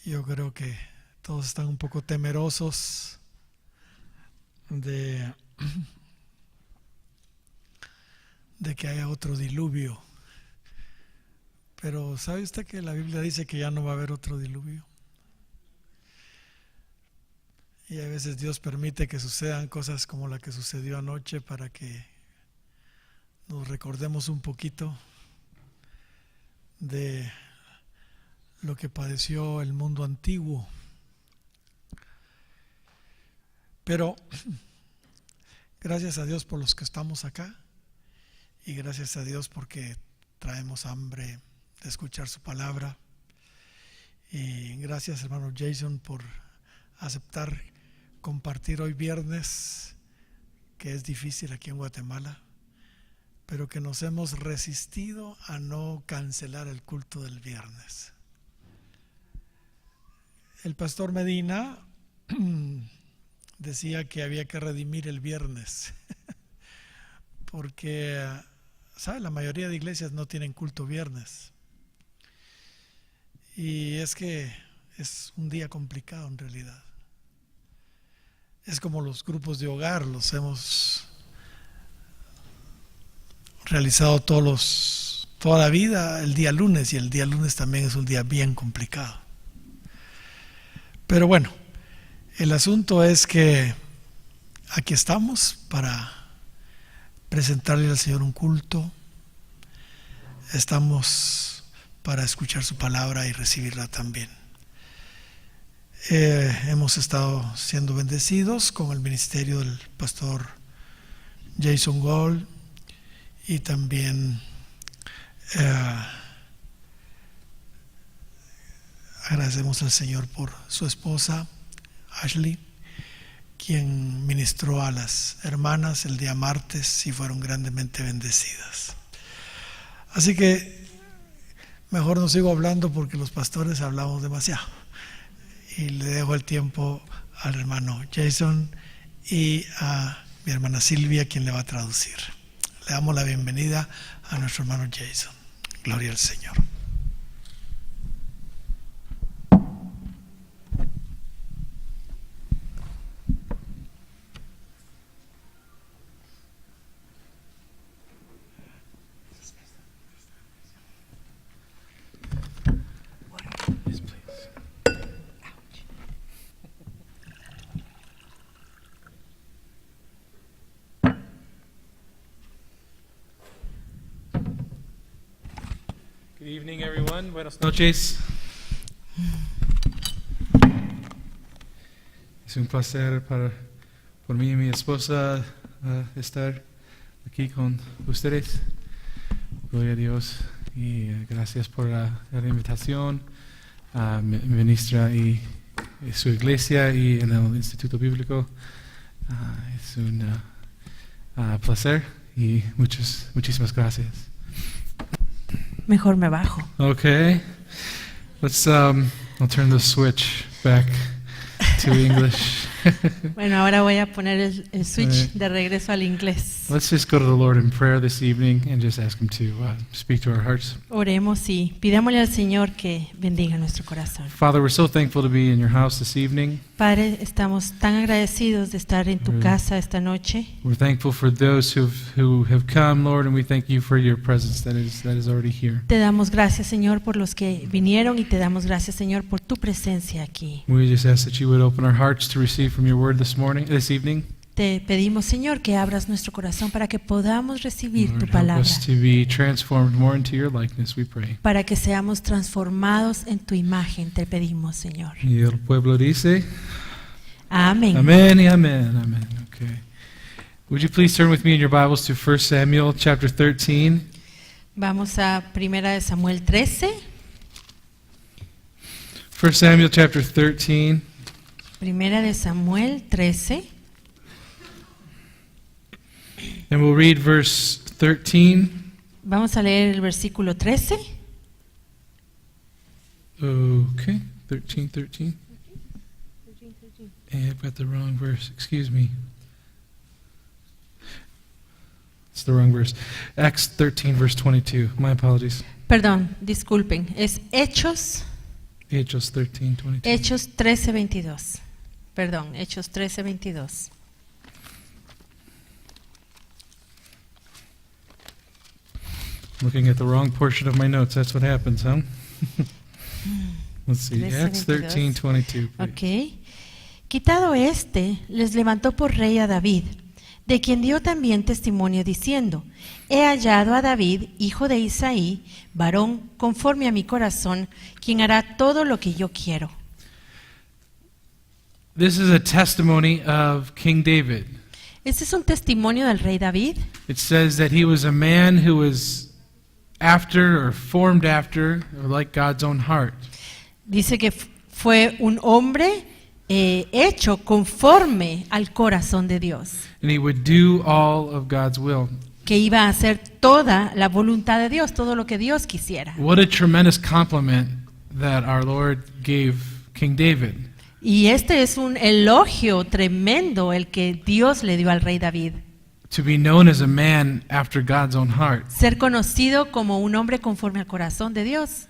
Yo creo que todos están un poco temerosos de que haya otro diluvio. Pero ¿sabe usted que la Biblia dice que ya no va a haber otro diluvio? Y a veces Dios permite que sucedan cosas como la que sucedió anoche para que nos recordemos un poquito de lo que padeció el mundo antiguo. Pero gracias a Dios por los que estamos acá y gracias a Dios porque traemos hambre de escuchar su palabra. Y gracias, hermano Jason, por aceptar compartir hoy viernes, que es difícil aquí en Guatemala, pero que nos hemos resistido a no cancelar el culto del viernes. El pastor Medina decía que había que redimir el viernes porque, ¿sabe? La mayoría de iglesias no tienen culto viernes. Y es que es un día complicado en realidad. Es como los grupos de hogar, los hemos realizado toda la vida el día lunes, y el día lunes también es un día bien complicado. Pero bueno, el asunto es que aquí estamos para presentarle al Señor un culto. Estamos para escuchar su palabra y recibirla también. Hemos estado siendo bendecidos con el ministerio del pastor Jason Gold y también agradecemos al Señor por su esposa Ashley, quien ministró a las hermanas el día martes y fueron grandemente bendecidas. Así que mejor no sigo hablando porque los pastores hablamos demasiado. Y le dejo el tiempo al hermano Jason y a mi hermana Silvia, quien le va a traducir. Le damos la bienvenida a nuestro hermano Jason. Gloria al Señor. Good evening, everyone. Buenas noches. Es un placer por mí y mi esposa estar aquí con ustedes. Gloria a Dios y gracias por la invitación a ministra y su iglesia y en el Instituto Bíblico. Es un placer y muchísimas gracias. Mejor me bajo. Okay, I'll turn the switch back to English. Bueno, ahora voy a poner el switch de regreso al inglés. Let's just go to the Lord in prayer this evening and just ask Him to speak to our hearts. Oremos y pidámosle al Señor que bendiga nuestro corazón. Father, we're so thankful to be in your house this evening. Padre, estamos tan agradecidos de estar en tu casa esta noche. We're thankful for those who have come, Lord, and we thank you for your presence that is already here. Te damos gracias, Señor, por los que vinieron y te damos gracias, Señor, por tu presencia aquí. We just ask that you would open our hearts to receive from your word this evening. Te pedimos, Señor, que abras nuestro corazón para que podamos recibir Lord, tu help palabra, us to be transformed more into your likeness, we pray. para que seamos transformados en tu imagen, te pedimos, Señor. Y el pueblo dice, Amén. Amen y amen, amen. Okay. Would you please turn with me in your Bibles to 1 Samuel chapter 13? Vamos a 1 Samuel 13. 1 Samuel chapter 13. 1 Samuel 13. And we'll read verse 13. Vamos a leer el versículo 13. Okay, 13. And I've got the wrong verse, excuse me. It's the wrong verse. Acts 13, verse 22. My apologies. Perdón, disculpen. Es Hechos Hechos 13:22. Hechos 13:22. Perdón, Hechos 13:22. Looking at the wrong portion of my notes. That's what happens, huh? Let's see. Acts 13:22. Ok. Quitado les levantó por rey a David, de quien dio también testimonio diciendo: he hallado a David, hijo de Isaí, varón conforme a mi corazón, quien hará todo lo que yo quiero. This is a testimony of King David. Este es un testimonio del rey David. It says that he was a man who was after or formed after or like God's own heart. Dice que fue un hombre hecho conforme al corazón de Dios, And he would do all of God's will. que iba a hacer toda la voluntad de Dios, todo lo que Dios quisiera. What a tremendous compliment that our Lord gave King David. Y este es un elogio tremendo el que Dios le dio al rey David. To be known as a man after God's own heart. Ser conocido como un hombre conforme al corazón de Dios.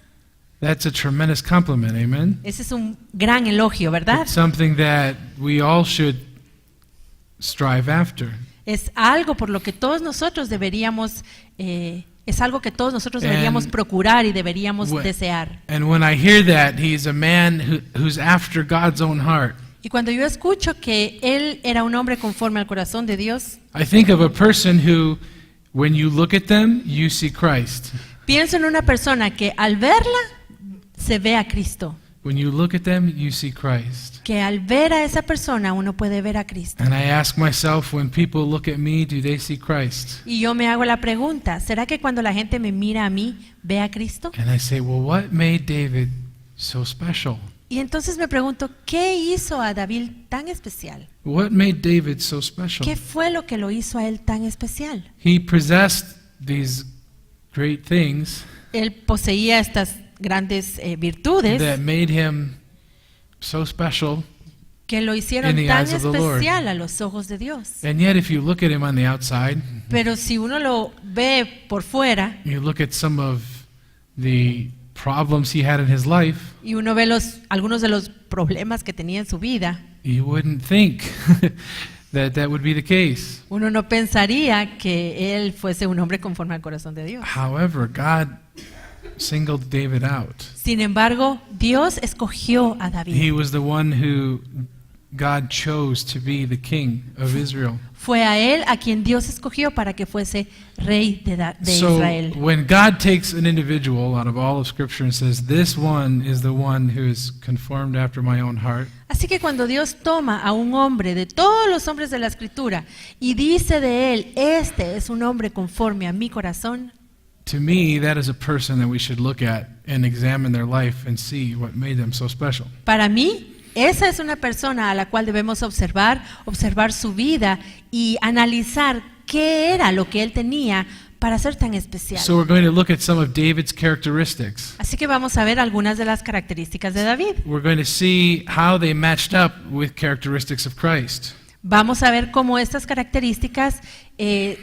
That's a tremendous compliment, amen? Ese es un gran elogio, ¿verdad? It's something that we all should strive after. Es algo por lo que todos nosotros deberíamos, es algo que todos nosotros deberíamos And procurar y deberíamos when- desear. And when I hear that he's a man who's after God's own heart, Y cuando yo escucho que él era un hombre conforme al corazón de Dios, I think of a person who, when you look at them, you see Christ. pienso en una persona que al verla se ve a Cristo. When you look at them, you see Christ. Que al ver a esa persona uno puede ver a Cristo. And I ask myself, when people look at me, do they see Christ? Y yo me hago la pregunta, ¿será que cuando la gente me mira a mí, ve a Cristo? And I say, well, what made David so special? Y entonces me pregunto, ¿qué hizo a David tan especial? What made David so special? ¿Qué fue lo que lo hizo a él tan especial? He possessed these great things Él poseía estas grandes virtudes that made him so special. que lo hicieron in the tan eyes of the Lord. especial a los ojos de Dios. And yet, if you look at him on the outside, Pero si uno lo ve por fuera you look at some of the problems he had in his life, y uno ve algunos de los problemas que tenía en su vida, you wouldn't think that that would be the case. uno no pensaría que él fuese un hombre conforme al corazón de Dios. However, God singled David out. Sin embargo, Dios escogió a He David. was the one who God chose to be the king of Israel. Fue a él a quien Dios escogió para que fuese rey de So Israel. when God takes an individual out of all of Scripture and says, this one is the one who is conformed after my own heart, Así que cuando Dios toma a un hombre de todos los hombres de la Escritura y dice de él, este es un hombre conforme a mi corazón, to me, that is a person that we should look at and examine their life and see what made them so special. para mí, esa es una persona a la cual debemos observar su vida y analizar qué era lo que él tenía para ser tan especial. So we're going to look at some of David's characteristics. Así que vamos a ver algunas de las características de David. We're going to see how they matched up with characteristics of Christ. Vamos a ver cómo estas características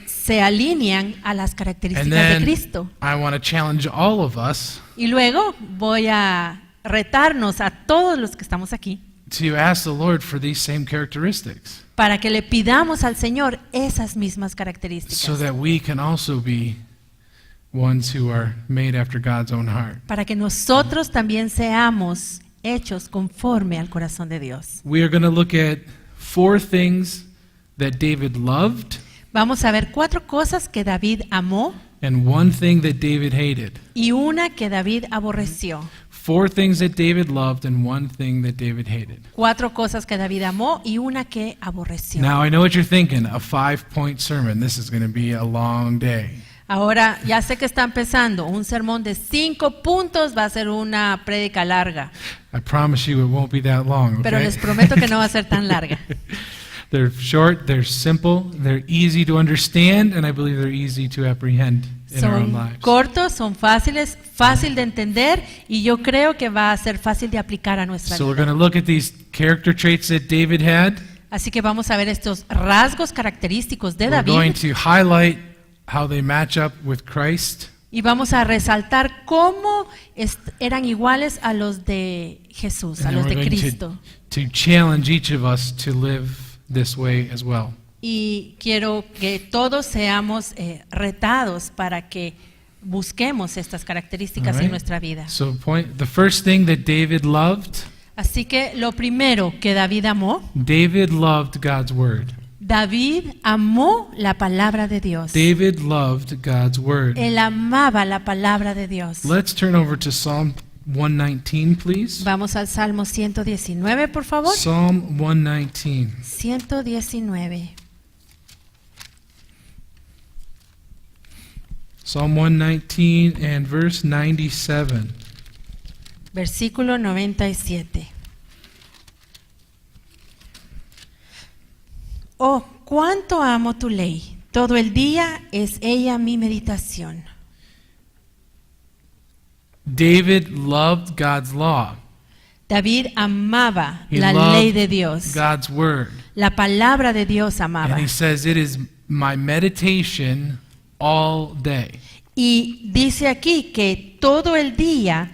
se alinean a las And características de then Cristo. I want to challenge all of us Y luego voy a retarnos a todos los que estamos aquí to ask the Lord for these same characteristics para que le pidamos al Señor esas mismas so características, that we can also be ones who are made after God's own heart. para que nosotros también seamos hechos conforme al corazón de Dios. We are going to look at 4 things that David loved Vamos a ver 4 cosas que David amó and 1 thing that David hated. y una que David aborreció. 4 things that David loved and 1 thing that David hated. 4 cosas que David amó y una que aborreció. Now I know what you're thinking, a 5-point sermon. This is going to be a long day. Ahora, ya sé que está empezando. Un sermón de 5 puntos va a ser una prédica larga. I promise you it won't be that long, Pero okay? les prometo que no va a ser tan larga. They're short, they're simple, they're easy to understand, and I believe they're easy to apprehend in our own Son lives. cortos, son fáciles, fácil de entender y yo creo que va a ser fácil de aplicar a nuestra So we're vida. going to look at these character traits that David had. Así que vamos a ver estos rasgos característicos de We're going David. to highlight how they match up with Christ. Y vamos a resaltar cómo eran iguales a los de Jesús, a And then los we're de going Cristo. to challenge each of us to live this way as well. Y quiero que todos seamos retados para que busquemos estas características All right. en nuestra vida. So the first thing that David loved Lo primero que David amó, David loved God's word. David amó la palabra de Dios. David loved God's word. Él amaba la palabra de Dios. Let's turn over to Psalm 119, please. Vamos al Salmo 119, por favor. Psalm 119. 119. Psalm 119 and verse 97. Versículo 97. Oh, cuánto amo tu ley. Todo el día es ella mi meditación. David loved God's law. David amaba He la loved ley de Dios. God's word. La palabra de Dios amaba. And he says, it is my meditation all day. Y dice aquí que todo el día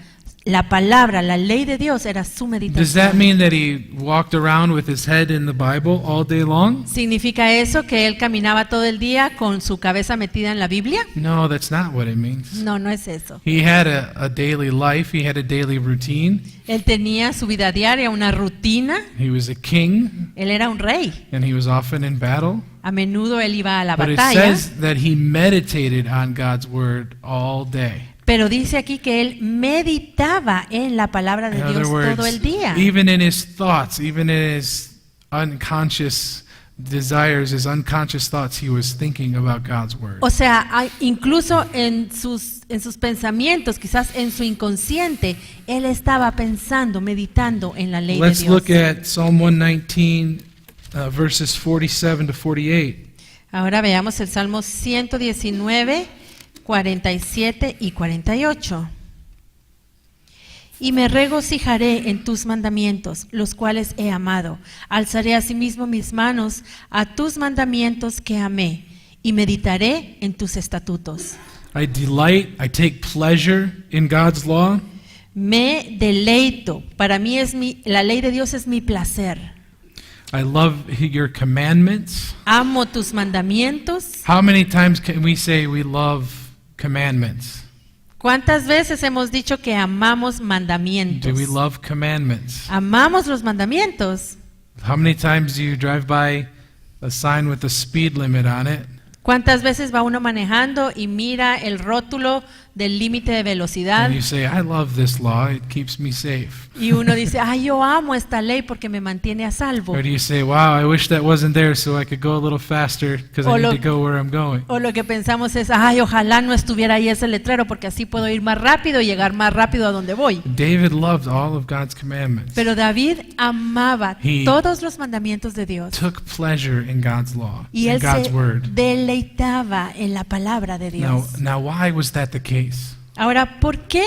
la palabra, la ley de Dios era su Does that meditación. mean that he walked around with his head in the Bible all day long? ¿Significa eso que él caminaba todo el día con su cabeza metida en la Biblia? No, that's not what it means. No, no es eso. He had a daily life. He had a daily routine. Él tenía su vida diaria, una rutina. He was a king, Él era un rey. and he was often in battle. A menudo él iba a la But it batalla. says that he meditated on God's word all day. Pero dice aquí que él meditaba en la palabra de In other Dios words, todo el día. even in his thoughts, even in his unconscious desires, his unconscious thoughts, he was thinking about God's word. O sea, incluso en sus pensamientos, quizás en su inconsciente, él estaba pensando, meditando en la ley Let's de Dios. look at Psalm 119, verses 47 to 48. Ahora veamos el Salmo 119, 47 y 48. Y me regocijaré en tus mandamientos, los cuales he amado. Alzaré asimismo mis manos a tus mandamientos que amé, y meditaré en tus estatutos. I delight, I take pleasure in God's law. Me deleito. Para mí la ley de Dios es mi placer. I love your commandments. Amo tus mandamientos. How many times can we say we love commandments? ¿Cuántas veces hemos dicho que amamos Do mandamientos? we love commandments? Amamos los mandamientos. How many times do you drive by a sign with a speed limit on it? ¿Cuántas veces va uno manejando y mira el rótulo del límite de velocidad And you say, I love this law, it keeps me safe. y uno dice, ay, yo amo esta ley porque me mantiene a salvo? Or do you say, wow, I wish that wasn't there so I could go a little faster because O I lo- need to go where I'm going. O lo que pensamos es, ay, ojalá no estuviera ahí ese letrero porque así puedo ir más rápido y llegar más rápido a donde voy. David loved all of God's commandments. Pero David amaba He todos los mandamientos de Dios Took pleasure in God's law, y in él God's se word. deleitaba en la palabra de Dios. Now, why was that the case? Ahora, ¿por qué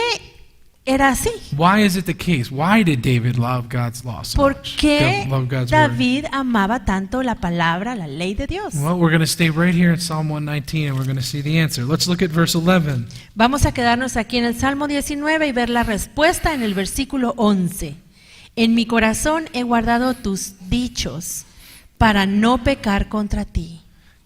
era así? Why is it the case? Why did David love God's law so ¿Por much? qué Love God's word. David amaba tanto la palabra, la ley de Dios? Well, we're going to stay right here in Psalm 119 and we're going to see the answer. Let's look at verse 11. Vamos a quedarnos aquí en el Salmo 19 y ver la respuesta en el versículo 11. En mi corazón he guardado tus dichos para no pecar contra ti.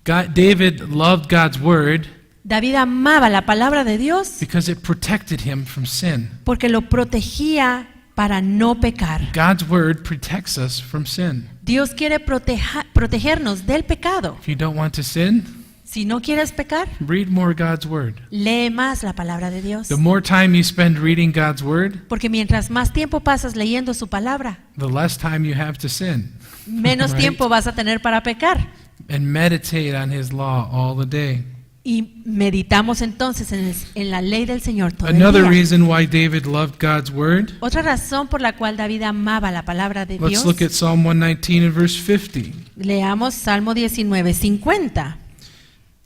David loved God's word David amaba la palabra de Dios because it protected him from sin. porque lo protegía para no pecar. God's word protects us from sin. Dios quiere protegernos del pecado. If you don't want to sin, Si no quieres pecar, read more God's word. lee más la palabra de Dios. The more time you spend reading God's word, Porque mientras más tiempo pasas leyendo su palabra, the less time you have to sin. menos Right. tiempo vas a tener para pecar. And meditate on his law all the day. Y meditamos entonces en la ley del Señor todo el Another día. reason why David loved God's word. Otra razón por la cual David amaba la palabra de Let's Dios. look at Psalm 119 and verse 50. Leamos Salmo 19:50.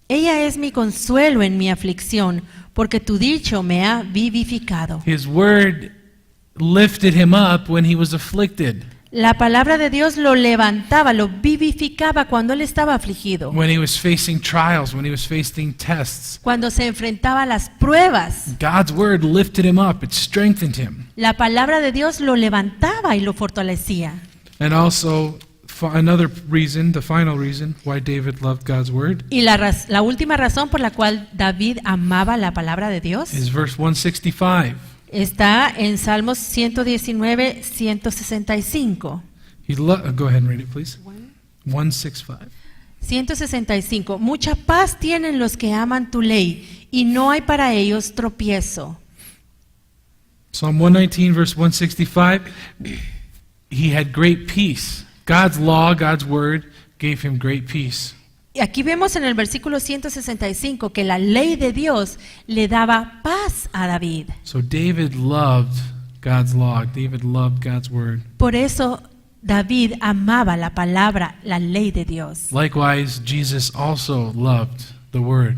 Ella es mi consuelo en mi aflicción, porque tu dicho me ha vivificado. His word lifted him up when he was afflicted. La palabra de Dios lo levantaba, lo vivificaba cuando él estaba afligido, when he was facing trials, when he was facing tests. cuando se enfrentaba a las pruebas. God's word lifted him up, it strengthened him. La palabra de Dios lo levantaba y lo fortalecía. And also, another reason, the final reason why David loved God's word Y la última razón por la cual David amaba la palabra de Dios is verse 165. está en Salmos 119, 165. Go ahead and read it, please. 165. 165. Mucha paz tienen los que aman tu ley, y no hay para ellos tropiezo. Psalm 119, verse 165. He had great peace. God's law, God's word, gave him great peace. Y aquí vemos en el versículo 165 que la ley de Dios le daba paz a David. So David loved God's law. David loved God's word. Por eso David amaba la palabra, la ley de Dios. Likewise, Jesus also loved the word.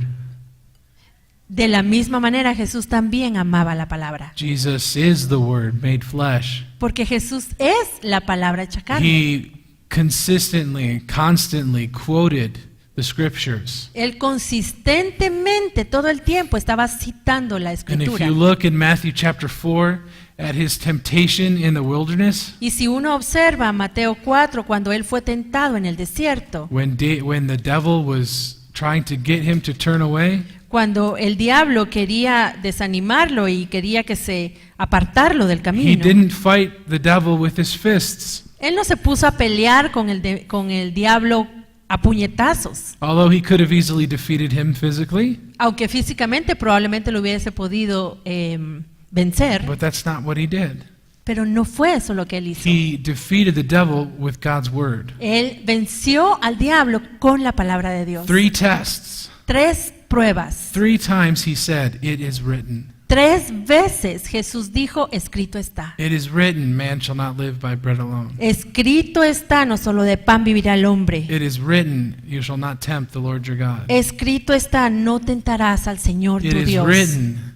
De la misma manera Jesús también amaba la palabra. Jesus is the word made flesh. Porque Jesús es la palabra hecha carne. He consistently, constantly quoted the scriptures. Él consistentemente todo el tiempo estaba citando la And if escritura. you look in Matthew chapter 4 at his temptation in the wilderness, Y si uno observa Mateo 4 cuando él fue tentado en el desierto, when the devil was trying to get him to turn away, cuando el diablo quería desanimarlo y quería que se apartarlo del he camino, didn't fight the devil with his fists. él no se puso a pelear con el diablo a puñetazos, Although he could have easily defeated him physically, aunque físicamente probablemente lo hubiese podido vencer, but that's not what he did. pero no fue eso lo que él hizo. He defeated the devil with God's word. Él venció al diablo con la palabra de Dios. 3 tests. 3 pruebas. 3 times he said, "It is written." 3 veces Jesús dijo, escrito está. It is written, man shall not live by bread alone. Escrito está, no solo de pan vivirá el hombre. It is written, you shall not tempt the Lord your God. Escrito está, no tentarás al Señor It tu is Dios. written,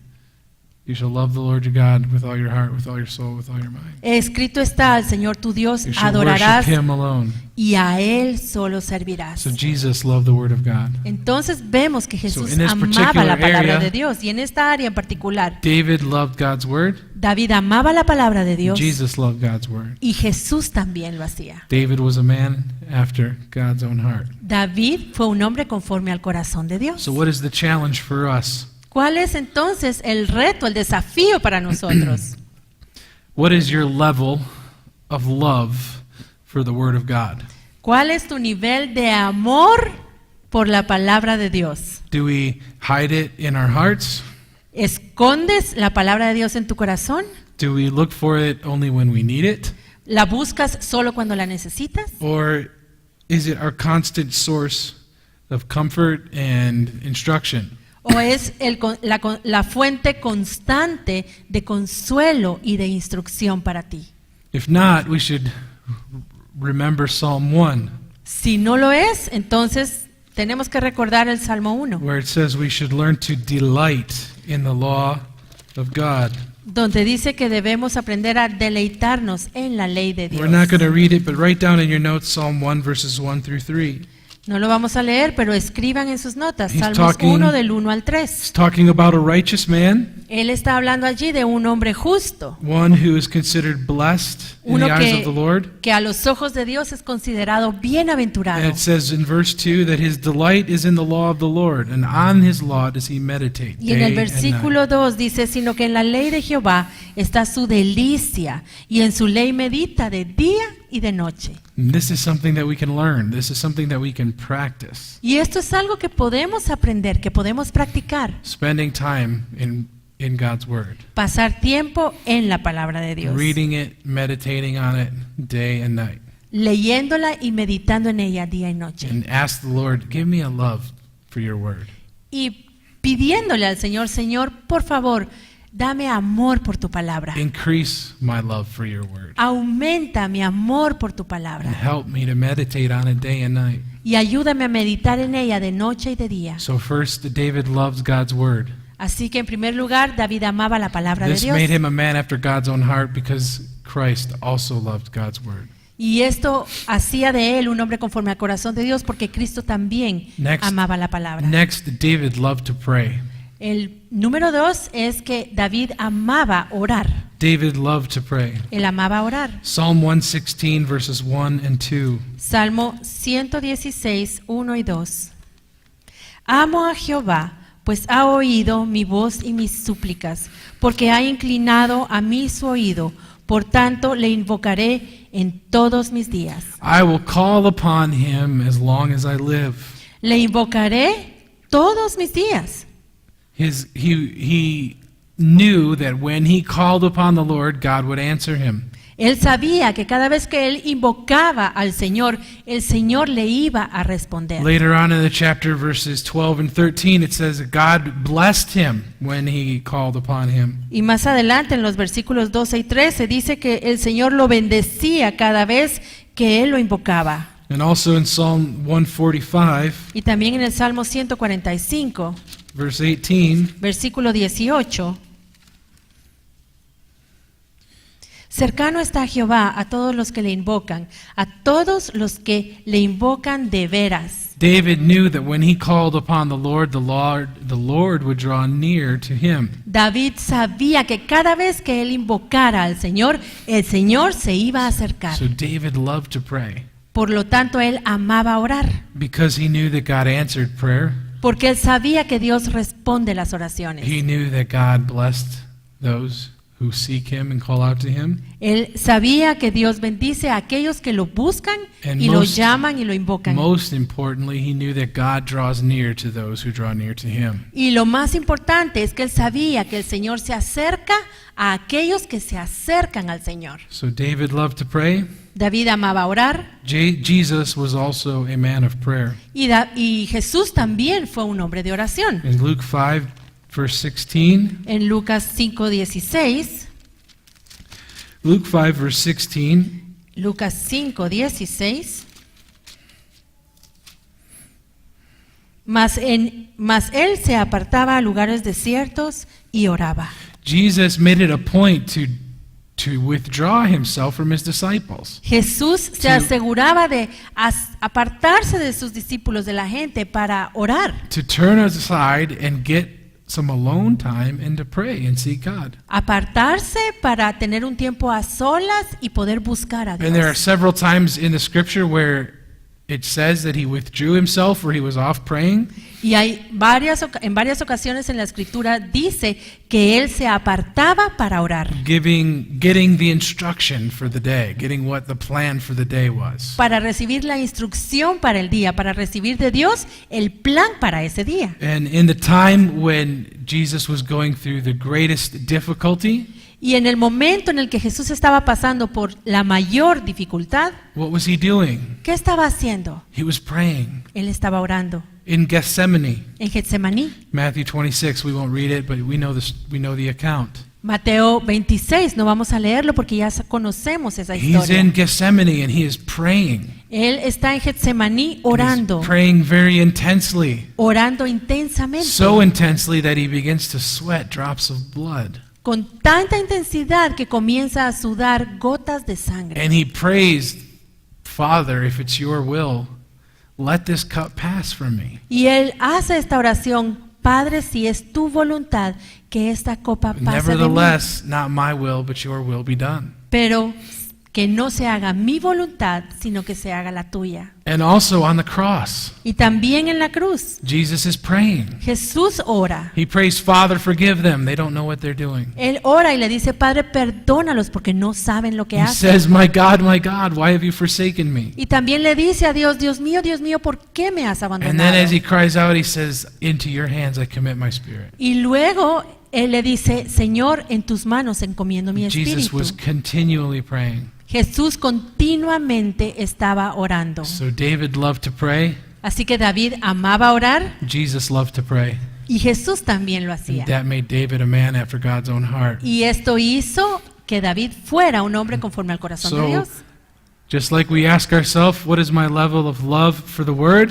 you shall love the Lord your God with all your heart, with all your soul, with all your mind. Escrito está, al Señor tu Dios You shall adorarás worship him alone. y a Él solo servirás. So Jesus loved the word of God. Entonces vemos que Jesús in this amaba particular la palabra area, de Dios, y en esta área en particular, David loved God's word. David amaba la palabra de Dios Jesus loved God's word. y Jesús también lo hacía. David was a man after God's own heart. David fue un hombre conforme al corazón de Dios. So what is the challenge for us? ¿Cuál es entonces el reto, el desafío para nosotros? What is your level of love for the word of God? ¿Cuál es tu nivel de amor por la palabra de Dios? Do we hide it in our hearts? ¿Escondes la palabra de Dios en tu corazón? Do we look for it only when we need it? ¿La buscas solo cuando la necesitas? Or is it our constant source of comfort and instruction? ¿O es la fuente constante de consuelo y de instrucción para ti? If not, we should remember Psalm 1, Si no lo es, entonces tenemos que recordar el Salmo 1, where it says we should learn to delight in the law of God. donde dice que debemos aprender a deleitarnos en la ley de Dios. We're not going to read it, but write down in your notes Psalm 1, verses 1 through 3. No lo vamos a leer, pero escriban en sus notas, He's Salmos talking- 1 del 1 al 3. It's talking about a righteous man, Él está hablando allí de un hombre justo, one who is considered blessed in uno the eyes of the Lord. que a los ojos de Dios es considerado And bienaventurado. it says in verse 2 that his delight is in the law of the Lord, and on his law does he meditate Y en day el and versículo night. 2 dice, sino que en la ley de Jehová está su delicia, y en su ley medita de día y de noche. And this is something that we can learn. This is something that we can practice. Y esto es algo que podemos aprender, que podemos practicar, Spending time in God's word. pasar tiempo en la palabra de Dios, Reading it, meditating on it day and night. leyéndola y meditando en ella día y noche, And ask the Lord, give me a love for your word. y pidiéndole al Señor, Señor, por favor, dame amor por tu palabra, Increase my love for your word. aumenta mi amor por tu And palabra, help me to meditate on it day and night. y ayúdame a meditar en ella de noche y de día. So first, David loves God's word. Así que en primer lugar, David amaba la palabra de This Dios. made him a man after God's own heart because Christ also loved God's word. Y esto hacía de él un hombre conforme al corazón de Dios porque Cristo también amaba la palabra. Next, David loved to pray. El número 2 es que David amaba orar. David loved to pray. Él amaba orar. Psalm 116, verses 1 and 2. Salmo 116, 1 y 2. Amo a Jehová, pues ha oído mi voz y mis súplicas, porque ha inclinado a mí su oído. Por tanto, le invocaré en todos mis días. I will call upon him as long as I live. Le invocaré todos mis días. He knew that when he called upon the Lord, God would answer him. Él sabía que cada vez que él invocaba al Señor, el Señor le iba a responder. Later on in the chapter, verses 12 and 13, it says that God blessed him when he called upon him. Y más adelante en los versículos 12 y 13 dice que el Señor lo bendecía cada vez que él lo invocaba. And also in Psalm 145, Y también en el Salmo 145, verse 18, versículo 18. Cercano está Jehová a todos los que le invocan, a todos los que le invocan de veras. David knew that when he called upon the Lord would draw near to him. David sabía que cada vez que él invocara al Señor, el Señor se iba a acercar. So David loved to pray Por lo tanto, él amaba orar, because he knew that God answered prayer. porque él sabía que Dios responde las oraciones. He knew that God blessed those who seek him and call out to him. Él sabía que Dios bendice a aquellos que lo buscan And y lo llaman y lo invocan. Most importantly, he knew that God draws near to those who draw near to him. Y lo más importante es que él sabía que el Señor se acerca a aquellos que se acercan al Señor. So David loved to pray. David amaba orar Jesus was also a man of prayer. y Jesús también fue un hombre de oración. In Luke 5, verse 16, En Lucas 5:16, Luke 5, verse 16, Lucas 5:16, mas él se apartaba a lugares desiertos y oraba. Jesus made it a point to withdraw himself from his disciples. Jesús se aseguraba de apartarse de sus discípulos, de la gente, para orar. To turn aside and get some alone time and to pray and seek God. Apartarse para tener un tiempo a solas y poder buscar a And there are Dios. several times in the scripture where it says that he withdrew himself, where he was off praying. Y hay en varias ocasiones en la escritura dice que él se apartaba para orar, Getting the instruction for the day, getting what the plan for the day was. para recibir la instrucción para el día, para recibir de Dios el plan para ese día. And in the time when Jesus was going through the greatest difficulty, Y en el momento en el que Jesús estaba pasando por la mayor dificultad, what was he doing? ¿qué estaba haciendo? He was praying Él estaba orando in Gethsemane. en Getsemaní. Matthew 26, we won't read it, but we know the account. Mateo 26, no vamos a leerlo porque ya conocemos esa He's historia. in Gethsemane and he is praying. Él está en Getsemaní orando, He's praying very intensely. orando intensamente, So intensely that he begins to sweat drops of blood. con tanta intensidad que comienza a sudar gotas de sangre. And he prays, Father, if it's your will, let this cup pass from me. Y él hace esta oración: Padre, si es tu voluntad, que esta copa pase de mí, Nevertheless, not my will, but your will be done. pero que no se haga mi voluntad, sino que se haga la tuya. And also on the cross, Y también en la cruz, Jesus is praying. Jesús ora. He prays, Father, forgive them. They don't know what they're doing. Él ora y le dice: Padre, perdónalos porque no saben lo que He hacen. says, my God, why have you forsaken me? Y también le dice a Dios: Dios mío, ¿por qué me has And then abandonado? as he cries out, he says, into your hands I commit my spirit. Y luego él le dice: Señor, en tus manos encomiendo mi Jesus espíritu. was continually praying. Jesús continuamente estaba orando. So David loved to pray. Así que David amaba orar Jesus loved to pray. y Jesús también lo And hacía. that made David a man after God's own heart. Y esto hizo que David fuera un hombre conforme al corazón de So, Dios. just like we ask ourselves, what is my level of love for the word?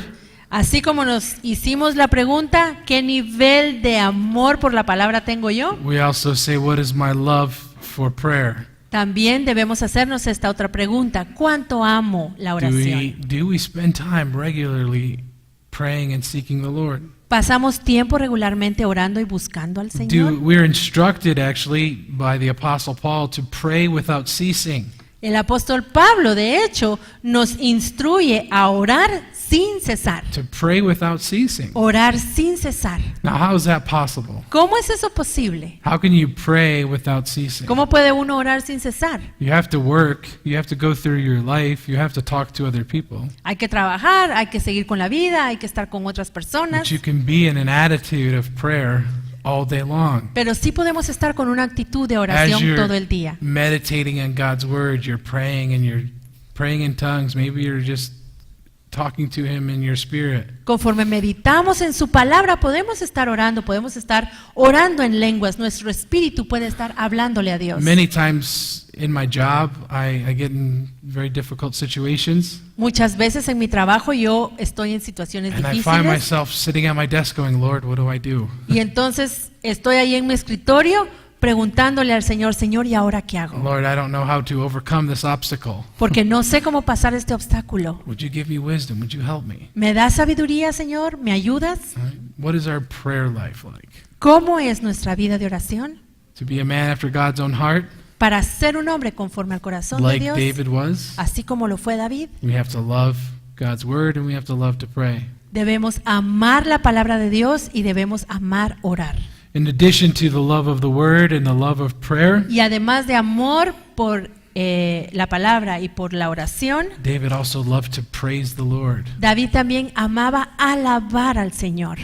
Así como nos hicimos la pregunta: ¿qué nivel de amor por la palabra tengo yo? We also say, what is my love for prayer? También debemos hacernos esta otra pregunta: ¿cuánto amo la oración? Do we spend time regularly praying and seeking the Lord? ¿Pasamos tiempo regularmente orando y buscando al Señor? We're instructed actually by the Apostle Paul to pray without ceasing. El apóstol Pablo, de hecho, nos instruye a orar sin cesar. To pray without ceasing. Orar sin cesar. Now, how is that possible? ¿Cómo es eso posible? How can you pray without ceasing? ¿Cómo puede uno orar sin cesar? You have to work, you have to go through your life, you have to talk to other people. Hay que trabajar, hay que seguir con la vida, hay que estar con otras personas. But you can be in an attitude of prayer all day long. Pero sí podemos estar con una actitud de As oración you're todo el día. meditating on God's word, you're praying and you're praying in tongues. Maybe you're just talking to Him in your spirit. Conforme meditamos en su palabra, podemos estar orando en lenguas. Nuestro espíritu puede estar hablándole a Dios. Many times in my job, I get in very difficult situations, Muchas veces en mi trabajo yo estoy en situaciones and I find difíciles myself sitting at my desk going, Lord, what do I do? y entonces estoy ahí en mi escritorio preguntándole al Señor: Señor, ¿y ahora qué hago? Lord, I don't know how to overcome this obstacle. Porque no sé cómo pasar este obstáculo. Would you give me wisdom? Would you help me? ¿Me das sabiduría, Señor? ¿Me ayudas? Right? What is our prayer life like? ¿Cómo es nuestra vida de oración? To be a man after God's own heart, Para ser un hombre conforme al corazón de like Dios, David was, así como lo fue David, we have to love God's word and we have to love to pray. debemos amar la palabra de Dios y debemos amar orar. In addition to the love of the word and the love of prayer, Y además de amor por la palabra y por la oración, David also loved to praise the Lord. David también amaba alabar al Señor.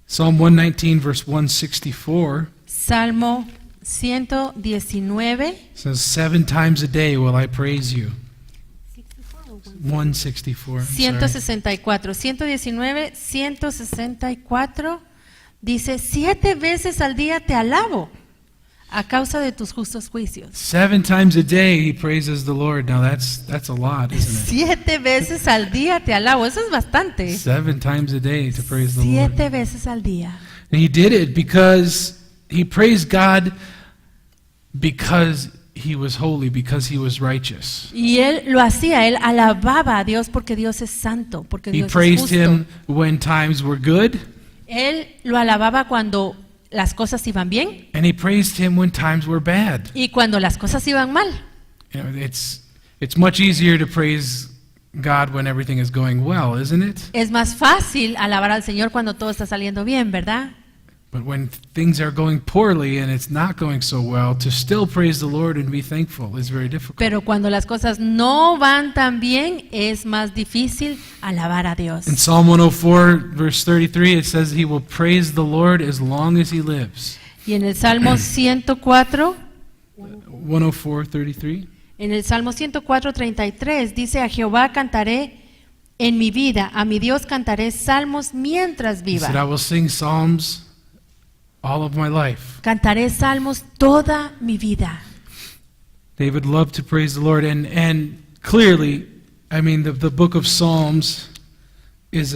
Psalm 119 verse 164 Salmo 119. says, 7 times a day will I praise you. 164. I'm sorry. 164, 119, 164, dice: 7 veces al día te alabo a causa de tus justos juicios. 7 times a day he praises the Lord. Now that's a lot, isn't it? 7 veces al día te alabo, eso es bastante. 7 times a day to praise the Lord. 7 veces al día. And he did it because he praised God because he was holy, because he was righteous. Y él lo hacía, él alababa a Dios porque Dios es santo, porque He Dios es praised justo. him when times were good, Él lo alababa cuando las cosas iban bien and he praised him when times were bad. y cuando las cosas iban mal. You know, it's much easier to praise God when everything is going well, isn't it? Es más fácil alabar al Señor cuando todo está saliendo bien, ¿verdad? But when things are going poorly and it's not going so well, to still praise the Lord and be thankful is very difficult. Pero cuando las cosas no van tan bien, es más difícil alabar a Dios. In Psalm 104, verse 33, it says he will praise the Lord as long as he lives. Y en el Salmo 104, 104:33. en el Salmo 104:33 dice: a Jehová cantaré en mi vida, a mi Dios cantaré salmos mientras He said, I viva. will sing psalms all of my life. Cantaré salmos toda mi vida. David loved to praise the Lord, and clearly, I mean, the book of Psalms is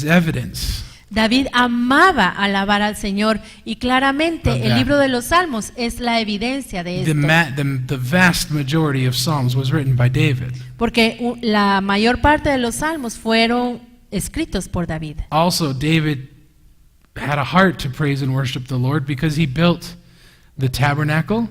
evidence. David amaba alabar al Señor y claramente Of el that. libro de los Salmos es la evidencia de The, esto. the vast majority of Psalms was written by David. Porque la mayor parte de los Salmos fueron escritos por David. Also, David had a heart to praise and worship the Lord because he built the tabernacle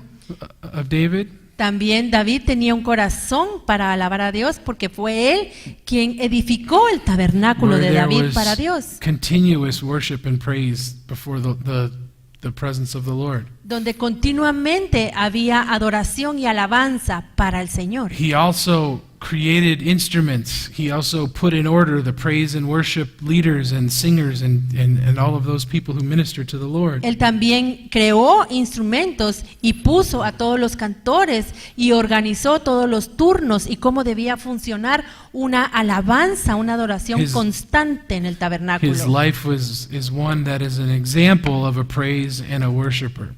of David. También David tenía un corazón para alabar a Dios porque fue él quien edificó el tabernáculo Where de there David was para Dios, continuous worship and praise before the presence of the Lord. donde continuamente había adoración y alabanza para el Señor. He also created instruments. He also put in order the praise and worship leaders and singers and all of those people who minister to the Lord. Él también creó instrumentos y puso a todos los cantores y organizó todos los turnos y cómo debía funcionar una alabanza, una adoración His- constante en el His tabernáculo. life is one that is an example of a praise and a worshiper.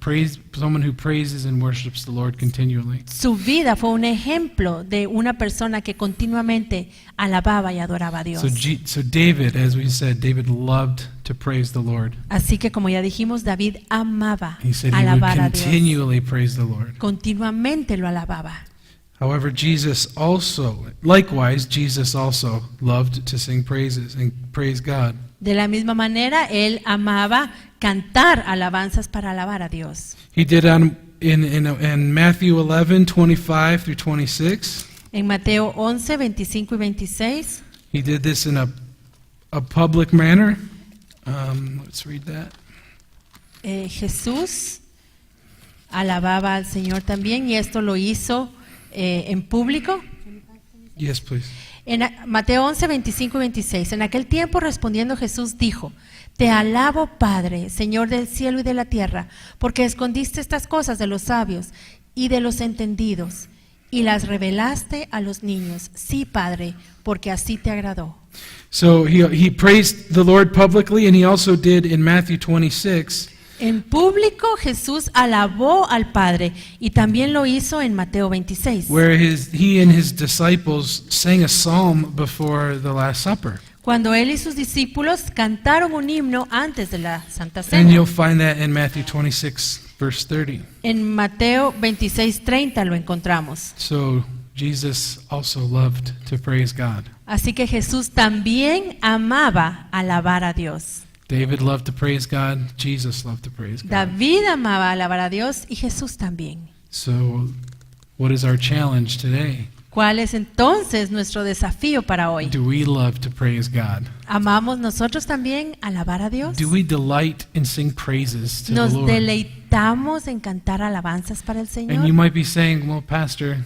Someone who praises and worships the Lord continually. Su vida fue un ejemplo de una persona que continuamente alababa y adoraba a Dios. So David, as we said, David loved to to praise the Lord. Así que como ya dijimos, David amaba He said he would alabar a Dios. continually praise the Lord. Continuamente lo alababa. However, likewise, Jesus also loved to sing praises and praise God. De la misma manera, él amaba cantar alabanzas para alabar a Dios. He did in Matthew 11:25 through 26. En Mateo 11, 25 y 26, He did this in a public manner. Let's read that. Jesús alababa al Señor también y esto lo hizo en público. Yes, please. En Mateo 11, 25 y 26, en aquel tiempo respondiendo Jesús dijo: Te alabo, Padre, Señor del cielo y de la tierra, porque escondiste estas cosas de los sabios y de los entendidos y las revelaste a los niños. Sí, Padre, porque así te agradó. So he praised the Lord publicly, and he also did in Matthew 26. En público Jesús alabó al Padre y también lo hizo en Mateo 26. Where he and his disciples sang a psalm before the Last Supper. Cuando él y sus discípulos cantaron un himno antes de la Santa And Cena. you'll find that in Matthew 26, verse 30. En Mateo 26:30 lo encontramos. So Jesus also loved to praise God. Así que Jesús también amaba alabar a Dios. David loved to praise God. Jesus loved to praise God. David amaba alabar a Dios y Jesús también. So what is our challenge today? ¿Cuál es entonces nuestro desafío para hoy? Do we love to praise God? ¿Amamos nosotros también alabar a Dios? Do we delight in sing praises to the ¿Nos Lord? deleitamos en cantar alabanzas para el And you Señor? might be saying, well, Pastor,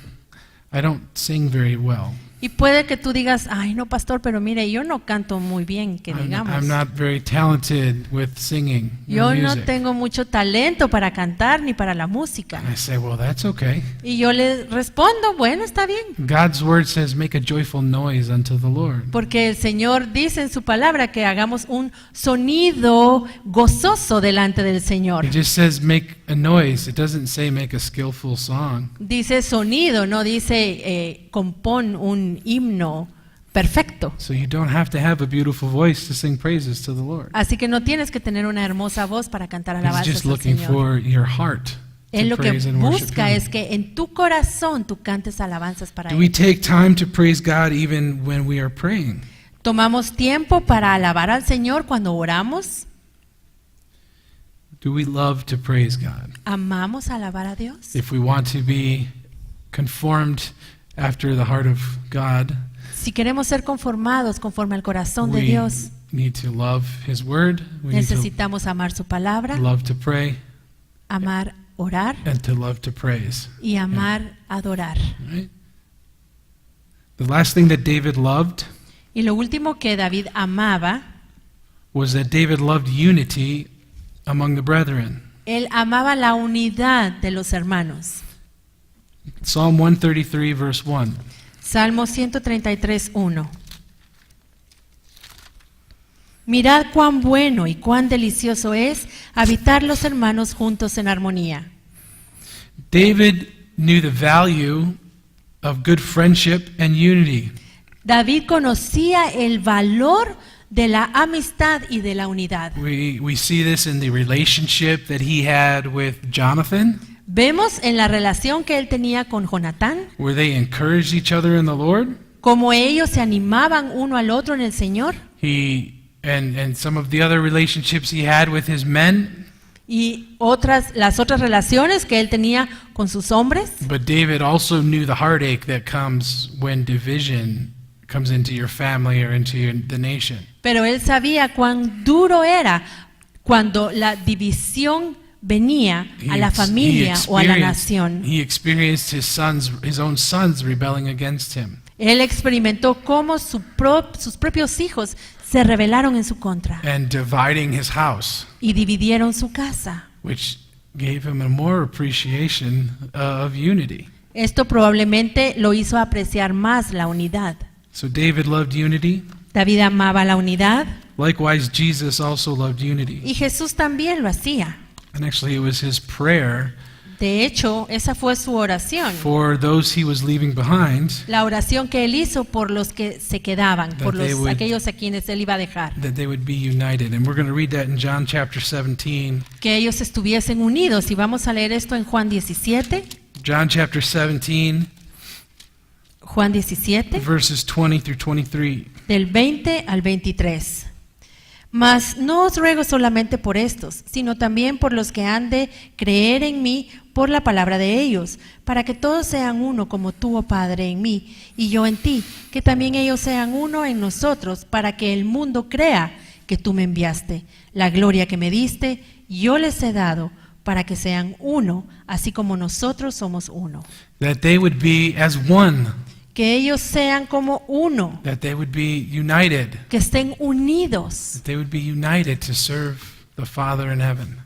I don't sing very well. Y puede que tú digas: ay, no, pastor, pero mire, yo no canto muy bien, que digamos. I'm not very talented with singing Yo or no music. tengo mucho talento para cantar ni para la música. And I say, well, that's okay. Y yo le respondo: bueno, está bien. God's word says, make a joyful noise unto the Lord. Porque el Señor dice en su palabra que hagamos un sonido gozoso delante del Señor. It just says make a noise. It doesn't say make a skillful song. Dice sonido, no dice compón un himno perfecto. So you don't have to have a beautiful voice to sing praises to the Lord. Así que no tienes que tener una hermosa voz para cantar He's alabanzas just al looking Señor. for your heart Él to lo que praise and worship busca Him. es que en tu corazón tú cantes alabanzas para Do we Él. take time to praise God even when we are praying? ¿Tomamos tiempo para alabar al Señor cuando oramos? Do we love to praise God? ¿Amamos alabar a Dios? If we want to be conformed after the heart of God, Si queremos ser conformados conforme al corazón de we Dios, need to love His Word. We need to necesitamos amar su palabra, love to pray amar orar and to love to praise. y amar adorar. Right? The last thing that David loved Y lo último que David amaba, was that David loved unity among the brethren. él amaba la unidad de los hermanos. Psalm 133, verse 1. Salmo 133:1. Mirad cuán bueno y cuán delicioso es habitar los hermanos juntos en armonía. David knew the value of good friendship and unity. David conocía el valor de la amistad y de la unidad. We see this in the relationship that he had with Jonathan, Vemos en la relación que él tenía con Jonatán, where they encouraged each other in the Lord. cómo ellos se animaban uno al otro en el Señor, And some of the other relationships he had with his men. y las otras relaciones que él tenía con sus hombres. But David also knew the heartache that comes when division comes into your family or into the nation. Pero él sabía cuán duro era cuando la división venía a la familia o a la nación. He experienced his own sons rebelling against him. Él experimentó cómo sus propios hijos se rebelaron en su contra And dividing his house, y dividieron su casa. which gave him a more appreciation of unity. Esto probablemente lo hizo apreciar más la unidad. So David loved unity. David amaba la unidad Likewise, Jesus also loved unity. y Jesús también lo hacía. And actually, it was his prayer De hecho, esa fue su oración. for those he was leaving behind, La oración que él hizo por los que se quedaban, por they would- aquellos a quienes él iba a dejar. that they would be united. And we're going to read that in John chapter 17. Que ellos estuviesen unidos. Y vamos a leer esto en Juan 17. John chapter 17, Juan 17, verses 20 through 23. del 20 al 23. Mas no os ruego solamente por estos, sino también por los que han de creer en mí por la palabra de ellos, para que todos sean uno como tú, oh Padre, en mí y yo en ti, que también ellos sean uno en nosotros, para que el mundo crea que tú me enviaste. La gloria que me diste, yo les he dado, para que sean uno, así como nosotros somos uno. That they would be as one, Que ellos sean como uno, that they would be united, que estén unidos, that they would be united to serve the Father in heaven.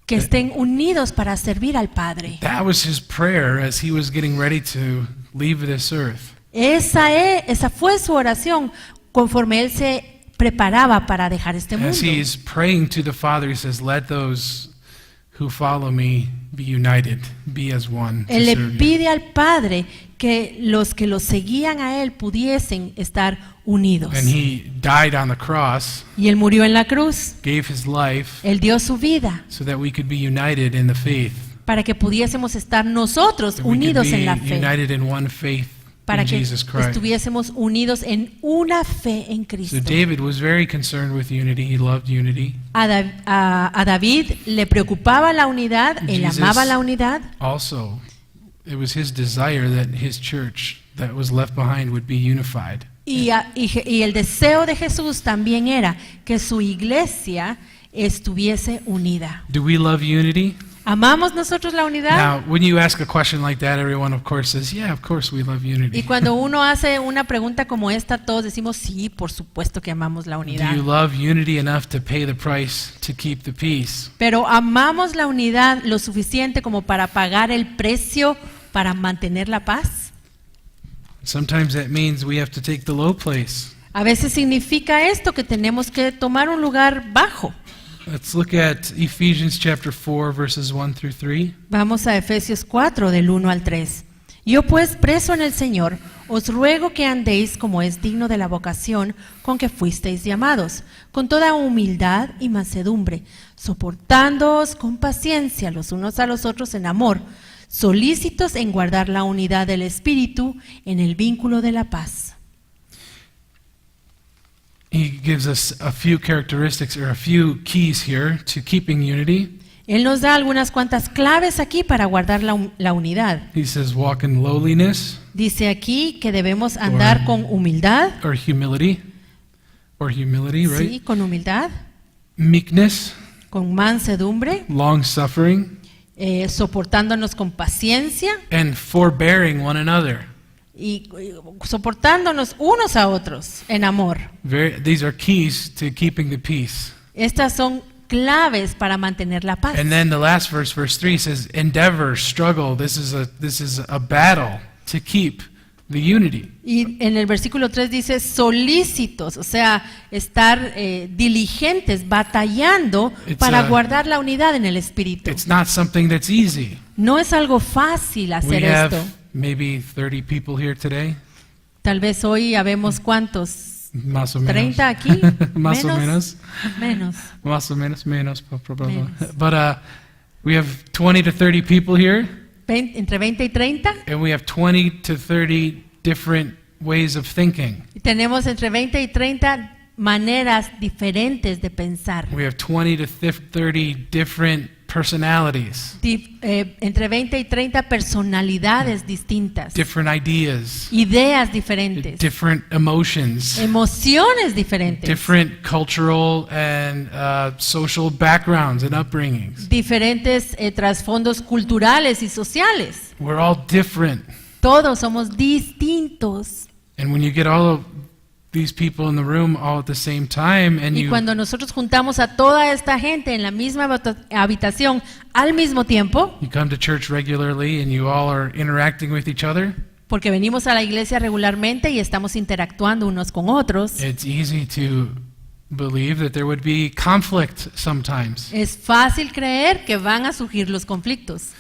que estén unidos para servir al Padre. That was his prayer as he was getting ready to leave this earth. Esa fue su oración conforme él se preparaba para dejar este mundo. As he is praying to the Father, he says, let those who follow me be united, be as one to Él le serve you. pide al Padre que los seguían a él pudiesen estar unidos. And he died on the cross, Y él murió en la cruz. gave his life Él dio su vida so that we could be united in the faith. para que pudiésemos estar nosotros That we could unidos be en la fe. united in one faith Para in que Jesus Christ. estuviésemos unidos en una fe en So Cristo. David was very concerned with unity. He loved unity. A David le preocupaba la unidad, él Jesus- amaba la unidad. Also, it was his desire that his church that was left behind would be unified. Y el deseo de Jesús también era que su iglesia estuviese unida. Do we love unity? ¿Amamos nosotros la unidad? Now, when you ask a question like that, everyone, of course, says, yeah, of course we love Y unity. cuando uno hace una pregunta como esta, todos decimos, sí, por supuesto que amamos la Do unidad. you love unity enough to pay the price to keep the peace? Pero amamos la unidad lo suficiente como para pagar el precio para mantener la paz. Sometimes that means we have to take the low place. A veces significa esto que tenemos que tomar un lugar bajo. Let's look at Ephesians chapter 4, verses 1 through 3. Vamos a Efesios 4 del 1 al 3. Yo pues, preso en el Señor, os ruego que andéis como es digno de la vocación con que fuisteis llamados, con toda humildad y mansedumbre, soportándoos con paciencia los unos a los otros en amor, solícitos en guardar la unidad del Espíritu en el vínculo de la paz. He gives us a few characteristics or a few keys here to keeping unity. Él nos da algunas cuantas claves aquí para guardar la unidad. He says, walk in lowliness Dice aquí que debemos andar con humildad, or humility, right? sí, con humildad, Meekness, con mansedumbre, long suffering, soportándonos con paciencia and forbearing one another. y soportándonos unos a otros en amor. These are keys to keeping the peace. Estas son claves para mantener la paz. And then the last verse, verse 3 says, endeavor, struggle. This is a battle to keep the unity. Y en el versículo 3 dice solícitos, o sea, estar diligentes, batallando para guardar la unidad en el Espíritu. It's not something that's easy. No es algo fácil hacer We have esto. maybe 30 people here today. Tal vez hoy habemos cuántos, Más o menos. 30 aquí, Más o menos. menos. Más o menos, menos. Menos. But we have 20 to 30 people here, Entre 20 y 30. and we have 20 to 30 different ways of thinking. Y tenemos entre 20 y 30 maneras diferentes de pensar. We have 20 to 30 different personalities, Entre 20 y 30 personalidades distintas, different ideas, ideas diferentes, different emotions, emociones diferentes, different cultural and social backgrounds and upbringings. diferentes trasfondos culturales y sociales. We're all different. Todos somos distintos. And when you get all of these people in the room all at the same time and Y you cuando nosotros juntamos a toda esta gente en la misma habitación al mismo tiempo, come to church regularly and you all are interacting with each other, porque venimos a la iglesia regularmente y estamos interactuando unos con otros, it's easy to believe that there would be conflict sometimes. Es fácil creer que van a surgir los conflictos.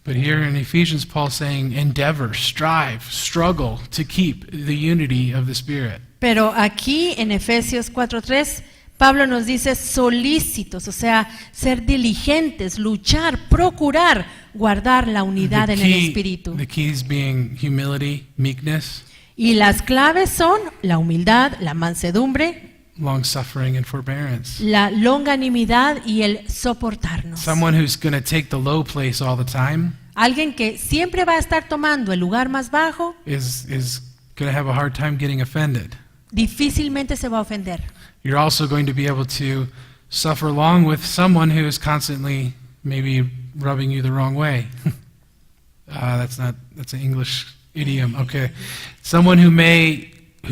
But here in Ephesians, Paul's saying, endeavor, strive, struggle to keep the unity of the Spirit. Pero aquí en Efesios 4:3, Pablo nos dice solícitos, o sea, ser diligentes, luchar, procurar guardar la unidad en el Espíritu. The keys being humility, meekness, Y las claves son la humildad, la mansedumbre, long suffering, and forbearance. la longanimidad y el soportarnos. Someone who's going to take the low place all the time Alguien que siempre va a estar tomando el lugar más bajo, is going to have a hard time getting offended. difícilmente se va a ofender. You're also going to be able to suffer along with someone who is constantly maybe rubbing you the wrong way. That's an English idiom. Okay. Someone who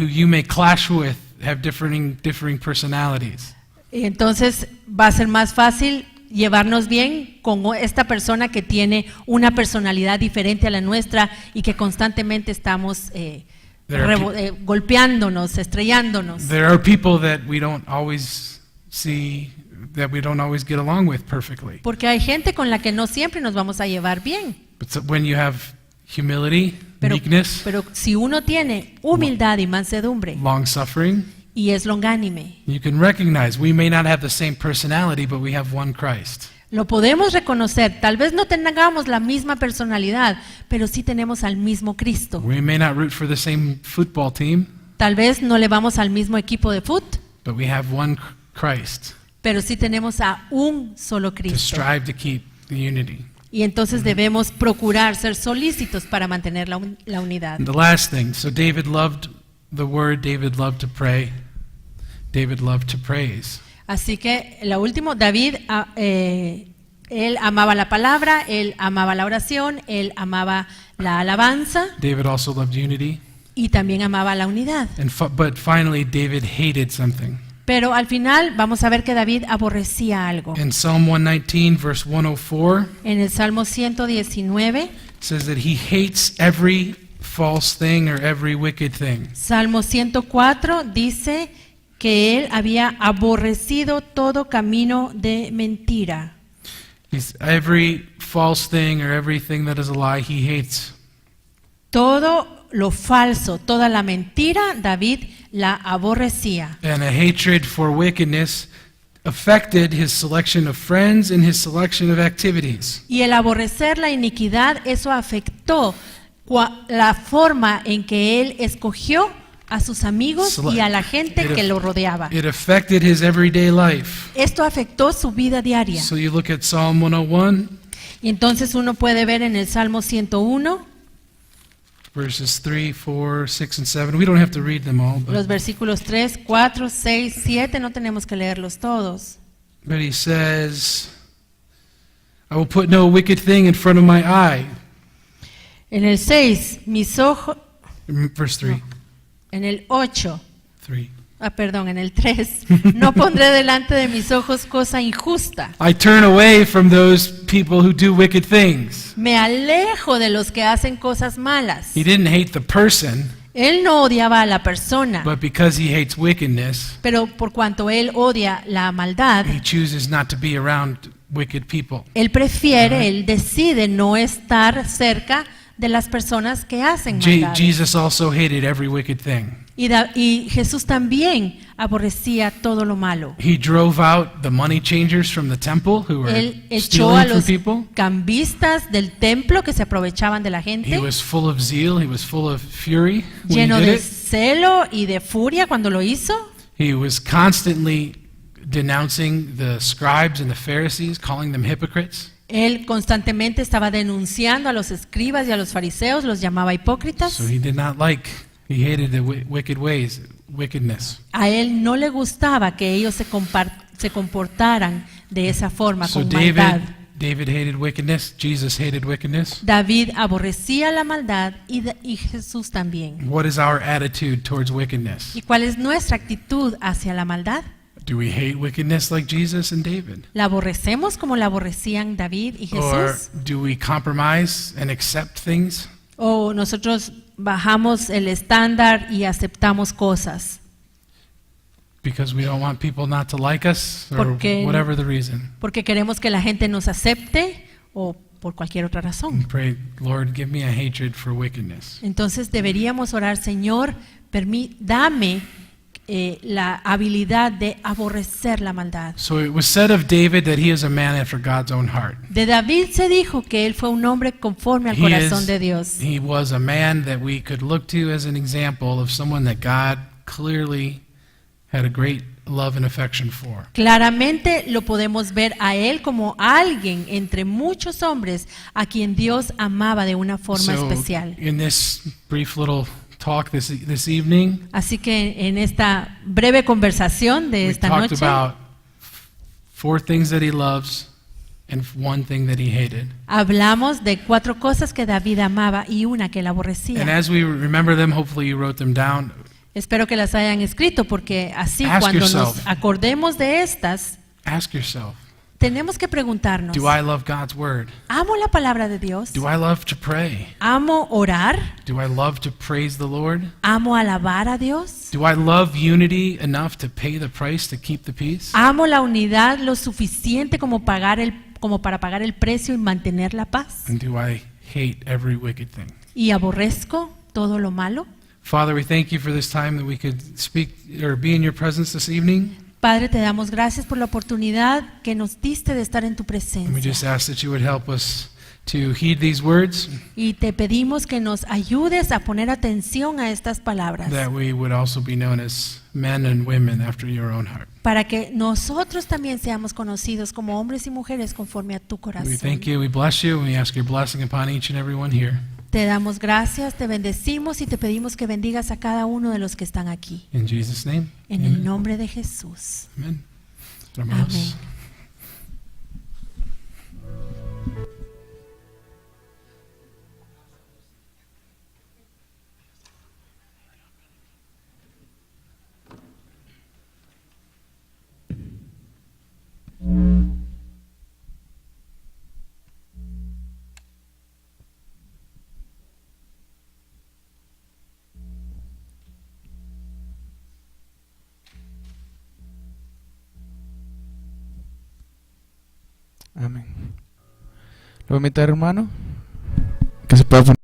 you may clash with, have differing personalities. Y entonces va a ser más fácil llevarnos bien con esta persona que tiene una personalidad diferente a la nuestra y que constantemente estamos golpeándonos, estrellándonos. There are people that we don't always see, that we don't always get along with perfectly. Porque hay gente con la que no siempre nos vamos a llevar bien. But when you have humility, meekness, Pero si uno tiene humildad y mansedumbre long suffering, y es longánime, you can recognize we may not have the same personality, but we have one Christ. lo podemos reconocer. Tal vez no tengamos la misma personalidad, pero sí tenemos al mismo Cristo. We may not root for the same football team, Tal vez no le vamos al mismo equipo de fútbol, but we have one Christ pero sí tenemos a un solo to Cristo. strive to keep the unity. Y entonces debemos procurar ser solícitos para mantener la unidad. And the last thing, so David loved the word, David loved to pray, David loved to praise. Así que lo último, David, él amaba la palabra, él amaba la oración, él amaba la alabanza David also loved unity. y también amaba la unidad. But finally, David hated something. Pero al final vamos a ver que David aborrecía algo. In Psalm 119, verse 104, En el Salmo 119, it says that he hates every false thing or every wicked thing. Salmo 104 dice que él había aborrecido todo camino de mentira. Every false thing or everything that is a lie, he hates. Todo lo falso, toda la mentira, David la aborrecía. And a hatred for wickedness affected his selection of friends and his selection of activities. Y el aborrecer la iniquidad, eso afectó la forma en que él escogió a sus amigos y a la gente que lo rodeaba. It affected his everyday life. Esto afectó su vida diaria. So you look at Psalm 101, Y entonces uno puede ver en el Salmo 101, verses 3, 4, 6, and 7. We don't have to read them all, los versículos 3, 4, 6, 7, no tenemos que leerlos todos. but he says, I will put no wicked thing in front of my eye. En el 6, mis ojos, Verse 3. en el 8, 3. perdón, en el 3, no pondré delante de mis ojos cosa injusta. I turn away from those people who do wicked things. Me alejo de los que hacen cosas malas. He didn't hate the person, Él no odiaba a la persona, but because he hates wickedness, pero por cuanto él odia la maldad, he chooses not to be around wicked people. él prefiere, él decide no estar cerca de las personas que hacen maldad. Jesus also hated every wicked thing. Y Jesús también aborrecía todo lo malo. He drove out the money changers from the temple who were Él echó a stealing from los people. cambistas del templo que se aprovechaban de la He gente, was full of zeal. He was full of fury when lleno he did de it. celo y de furia cuando lo hizo. He was constantly denouncing the scribes and the Pharisees, calling them hypocrites. Él constantemente estaba denunciando a los escribas y a los fariseos, los llamaba hipócritas. So he did not like, he hated the wicked ways, wickedness. A él no le gustaba que ellos se comportaran de esa forma, So con maldad. David hated wickedness. Jesus hated wickedness. David aborrecía la maldad y Jesús también. What is our attitude towards wickedness? ¿Y cuál es nuestra actitud hacia la maldad? Do we hate wickedness like Jesus and David? ¿La aborrecemos como la aborrecían David y Or Jesús? do we compromise and accept things? ¿O nosotros bajamos el estándar y aceptamos cosas? because we don't want people not to like us or Porque- whatever the reason. porque queremos que la gente nos acepte o por cualquier otra razón. Pray, Lord, give me a hatred for wickedness. Entonces deberíamos orar, Señor, dame la habilidad de aborrecer la maldad. So it was said of David that he is a man after God's own heart. De David se dijo que él fue un hombre conforme al corazón de Dios. He was a man that we could look to as an example of someone that God clearly had a great love and affection for. Claramente lo podemos ver a él como alguien entre muchos hombres a quien Dios amaba de una forma So especial. in this brief little talk this evening, Así que en esta breve conversación de we esta talked noche about 4 things that he loves and 1 thing that he hated. hablamos de 4 cosas que David amaba y una que él And aborrecía. as we remember them, hopefully you wrote them down. Espero que las hayan escrito porque así Ask cuando yourself. nos acordemos de estas, Ask yourself, tenemos que preguntarnos, do I love God's word? ¿amo la palabra de Dios? Do I love to pray? ¿Amo orar? Do I love to praise the Lord? ¿Amo alabar a Dios? Do I love unity enough to pay the price to keep the peace? ¿Amo la unidad lo suficiente como para pagar el precio y mantener la paz? And do I hate every wicked thing? ¿Y aborrezco todo lo malo? Father, we thank you for this time that we could speak or be in your presence this evening. Padre, te damos gracias por la oportunidad que nos diste de estar en tu And we presencia. just ask that you would help us to heed these words, Y te pedimos que nos ayudes a poner atención a estas palabras, that we would also be known as men and women after your own heart. para que nosotros también seamos conocidos como hombres y mujeres conforme a tu We corazón. thank you, we bless you, and we ask your blessing upon each and every one here. Te damos gracias, te bendecimos y te pedimos que bendigas a cada uno de los que están aquí. In Jesus' name, En el nombre de Jesús. amen. Hermanos. Amén. Amén. ¿Lo voy a invitar, hermano? Que se pueda poner.